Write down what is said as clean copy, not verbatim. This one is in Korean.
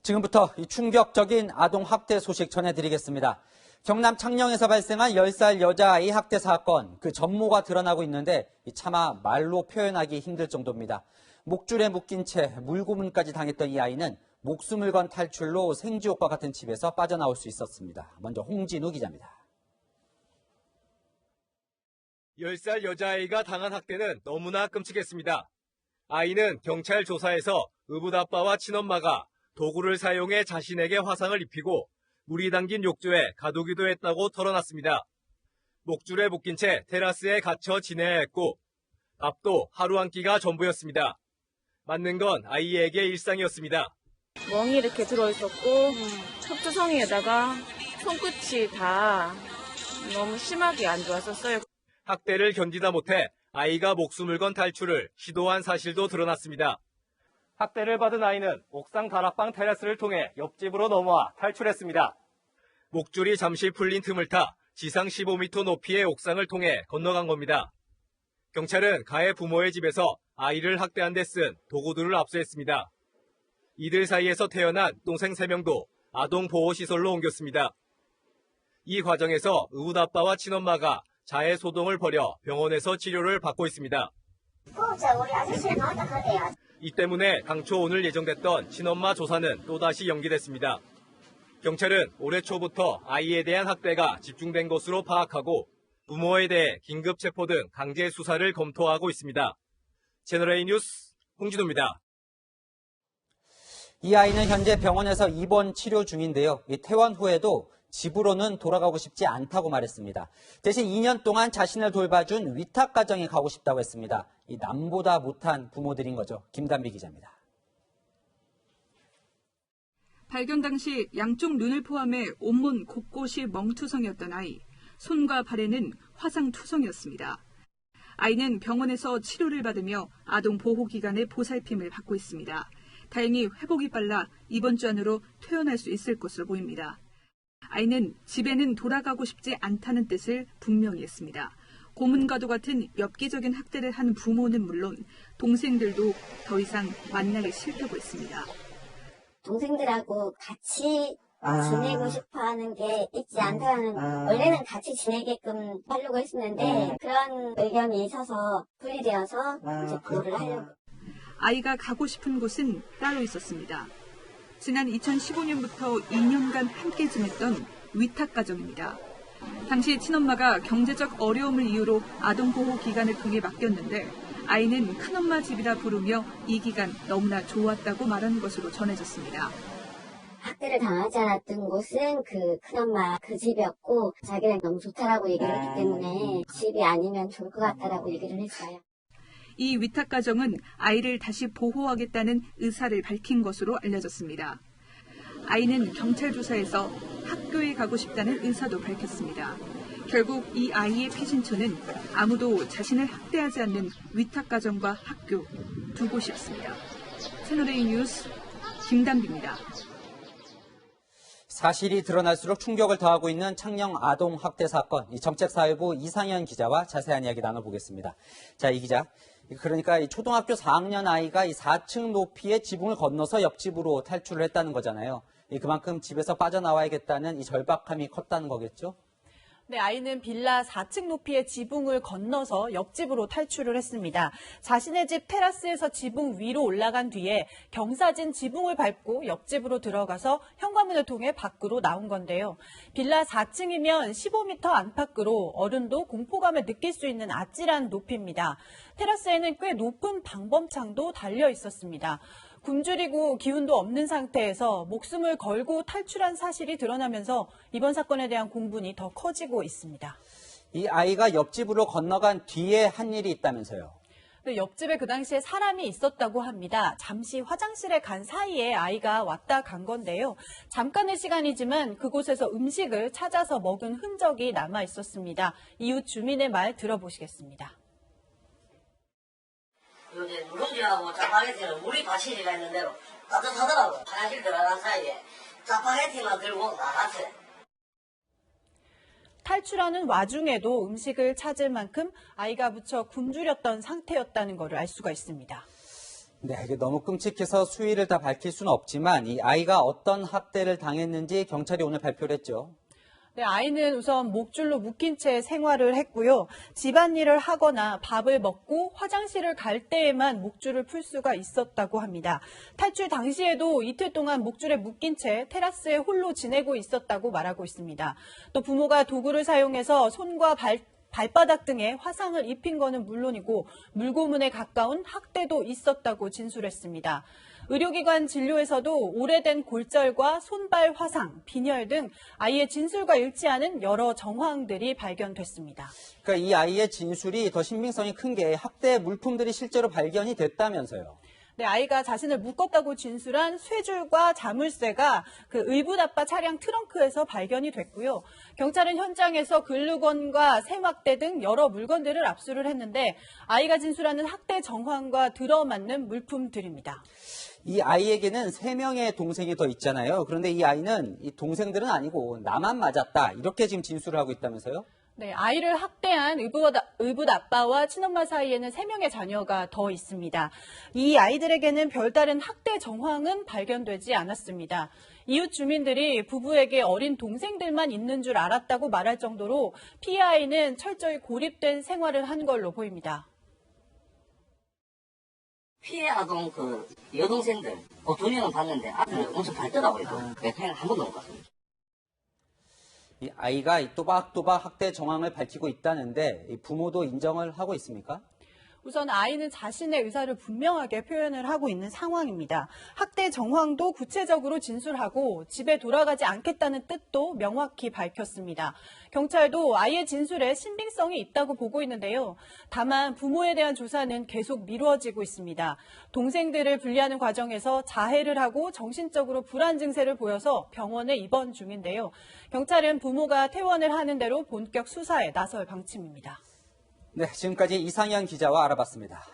지금부터 이 충격적인 아동 학대 소식 전해드리겠습니다. 경남 창녕에서 발생한 10살 여자아이 학대 사건, 그 전모가 드러나고 있는데 차마 말로 표현하기 힘들 정도입니다. 목줄에 묶인 채 물고문까지 당했던 이 아이는 목숨을 건 탈출로 생지옥과 같은 집에서 빠져나올 수 있었습니다. 먼저 홍진우 기자입니다. 10살 여자아이가 당한 학대는 너무나 끔찍했습니다. 아이는 경찰 조사에서 의붓아빠와 친엄마가 도구를 사용해 자신에게 화상을 입히고 물이 담긴 욕조에 가두기도 했다고 털어놨습니다. 목줄에 묶인 채 테라스에 갇혀 지내야 했고 밥도 하루 한 끼가 전부였습니다. 맞는 건 아이에게 일상이었습니다. 멍이 이렇게 들어있었고 척추성이에다가 손끝이 다 너무 심하게 안 좋았었어요. 학대를 견디다 못해 아이가 목숨을 건 탈출을 시도한 사실도 드러났습니다. 학대를 받은 아이는 옥상 다락방 테라스를 통해 옆집으로 넘어와 탈출했습니다. 목줄이 잠시 풀린 틈을 타 지상 15m 높이의 옥상을 통해 건너간 겁니다. 경찰은 가해 부모의 집에서 아이를 학대한 데 쓴 도구들을 압수했습니다. 이들 사이에서 태어난 동생 3명도 아동보호시설로 옮겼습니다. 이 과정에서 의붓아빠와 친엄마가 자해 소동을 벌여 병원에서 치료를 받고 있습니다. 우리 아저씨가 나왔다 그래요. 이 때문에 당초 오늘 예정됐던 친엄마 조사는 또다시 연기됐습니다. 경찰은 올해 초부터 아이에 대한 학대가 집중된 것으로 파악하고 부모에 대해 긴급 체포 등 강제 수사를 검토하고 있습니다. 채널A 뉴스 홍진호입니다. 이 아이는 현재 병원에서 입원 치료 중인데요. 퇴원 후에도 집으로는 돌아가고 싶지 않다고 말했습니다. 대신 2년 동안 자신을 돌봐준 위탁가정에 가고 싶다고 했습니다. 이 남보다 못한 부모들인 거죠. 김단비 기자입니다. 발견 당시 양쪽 눈을 포함해 온몸 곳곳이 멍투성이었던 아이. 손과 발에는 화상투성이었습니다. 아이는 병원에서 치료를 받으며 아동보호기관의 보살핌을 받고 있습니다. 다행히 회복이 빨라 이번 주 안으로 퇴원할 수 있을 것으로 보입니다. 아이는 집에는 돌아가고 싶지 않다는 뜻을 분명히 했습니다. 고문과도 같은 엽기적인 학대를 한 부모는 물론 동생들도 더 이상 만나기 싫다고 했습니다. 동생들하고 같이 지내고 싶어하는 게 있지 않다는 원래는 같이 지내게끔 하려고 했었는데 그런 의견이 있어서 분리되어서 이제 그거를 하려고. 아이가 가고 싶은 곳은 따로 있었습니다. 지난 2015년부터 2년간 함께 지냈던 위탁가정입니다. 당시 친엄마가 경제적 어려움을 이유로 아동보호기관을 통해 맡겼는데 아이는 큰엄마 집이라 부르며 이 기간 너무나 좋았다고 말하는 것으로 전해졌습니다. 학대를 당하지 않았던 곳은 그 큰엄마 그 집이었고 자기는 너무 좋다라고 얘기를 했기 때문에 집이 아니면 좋을 것 같다라고 얘기를 했어요. 이 위탁가정은 아이를 다시 보호하겠다는 의사를 밝힌 것으로 알려졌습니다. 아이는 경찰 조사에서 학교에 가고 싶다는 의사도 밝혔습니다. 결국 이 아이의 피신처는 아무도 자신을 학대하지 않는 위탁가정과 학교 두 곳이었습니다. 채널A 뉴스 김단비입니다. 사실이 드러날수록 충격을 더하고 있는 창녕 아동 학대 사건, 이 정책사회부 이상현 기자와 자세한 이야기 나눠보겠습니다. 자, 이 기자. 그러니까 이 초등학교 4학년 아이가 이 4층 높이의 지붕을 건너서 옆집으로 탈출을 했다는 거잖아요. 그만큼 집에서 빠져나와야겠다는 이 절박함이 컸다는 거겠죠? 네, 아이는 빌라 4층 높이의 지붕을 건너서 옆집으로 탈출을 했습니다. 자신의 집 테라스에서 지붕 위로 올라간 뒤에 경사진 지붕을 밟고 옆집으로 들어가서 현관문을 통해 밖으로 나온 건데요. 빌라 4층이면 15m 안팎으로 어른도 공포감을 느낄 수 있는 아찔한 높이입니다. 테라스에는 꽤 높은 방범창도 달려 있었습니다. 굶주리고 기운도 없는 상태에서 목숨을 걸고 탈출한 사실이 드러나면서 이번 사건에 대한 공분이 더 커지고 있습니다. 이 아이가 옆집으로 건너간 뒤에 한 일이 있다면서요? 네, 옆집에 그 당시에 사람이 있었다고 합니다. 잠시 화장실에 간 사이에 아이가 왔다 간 건데요. 잠깐의 시간이지만 그곳에서 음식을 찾아서 먹은 흔적이 남아 있었습니다. 이웃 주민의 말 들어보시겠습니다. 이제 누룽지하고 짜파게티는 물이 받치지가 있는 대로 따뜻하더라고. 화장실 들어간 사이에 짜파게티만 들고 나갔어요. 탈출하는 와중에도 음식을 찾을 만큼 아이가 무척 굶주렸던 상태였다는 것을 알 수가 있습니다. 네, 이게 너무 끔찍해서 수위를 다 밝힐 수는 없지만 이 아이가 어떤 학대를 당했는지 경찰이 오늘 발표를 했죠. 네, 아이는 우선 목줄로 묶인 채 생활을 했고요. 집안일을 하거나 밥을 먹고 화장실을 갈 때에만 목줄을 풀 수가 있었다고 합니다. 탈출 당시에도 이틀 동안 목줄에 묶인 채 테라스에 홀로 지내고 있었다고 말하고 있습니다. 또 부모가 도구를 사용해서 손과 발바닥 등에 화상을 입힌 거는 물론이고 물고문에 가까운 학대도 있었다고 진술했습니다. 의료기관 진료에서도 오래된 골절과 손발 화상, 빈혈 등 아이의 진술과 일치하는 여러 정황들이 발견됐습니다. 그러니까 이 아이의 진술이 더 신빙성이 큰 게 학대 물품들이 실제로 발견이 됐다면서요. 네, 아이가 자신을 묶었다고 진술한 쇠줄과 자물쇠가 그 의붓아빠 차량 트렁크에서 발견이 됐고요. 경찰은 현장에서 글루건과 세막대 등 여러 물건들을 압수를 했는데 아이가 진술하는 학대 정황과 들어맞는 물품들입니다. 이 아이에게는 3명의 동생이 더 있잖아요. 그런데 이 아이는 이 동생들은 아니고 나만 맞았다. 이렇게 지금 진술을 하고 있다면서요? 네, 아이를 학대한 의붓 아빠와 친엄마 사이에는 3명의 자녀가 더 있습니다. 이 아이들에게는 별다른 학대 정황은 발견되지 않았습니다. 이웃 주민들이 부부에게 어린 동생들만 있는 줄 알았다고 말할 정도로 피해 아이는 철저히 고립된 생활을 한 걸로 보입니다. 피해 아동 여동생들 2명은 봤는데 아들 엄청 밝더라고요. 그냥 한 번도 못 봤습니다. 이 아이가 이 또박또박 학대 정황을 밝히고 있다는데 이 부모도 인정을 하고 있습니까? 우선 아이는 자신의 의사를 분명하게 표현을 하고 있는 상황입니다. 학대 정황도 구체적으로 진술하고 집에 돌아가지 않겠다는 뜻도 명확히 밝혔습니다. 경찰도 아이의 진술에 신빙성이 있다고 보고 있는데요. 다만 부모에 대한 조사는 계속 미루어지고 있습니다. 동생들을 분리하는 과정에서 자해를 하고 정신적으로 불안 증세를 보여서 병원에 입원 중인데요. 경찰은 부모가 퇴원을 하는 대로 본격 수사에 나설 방침입니다. 네, 지금까지 이상현 기자와 알아봤습니다.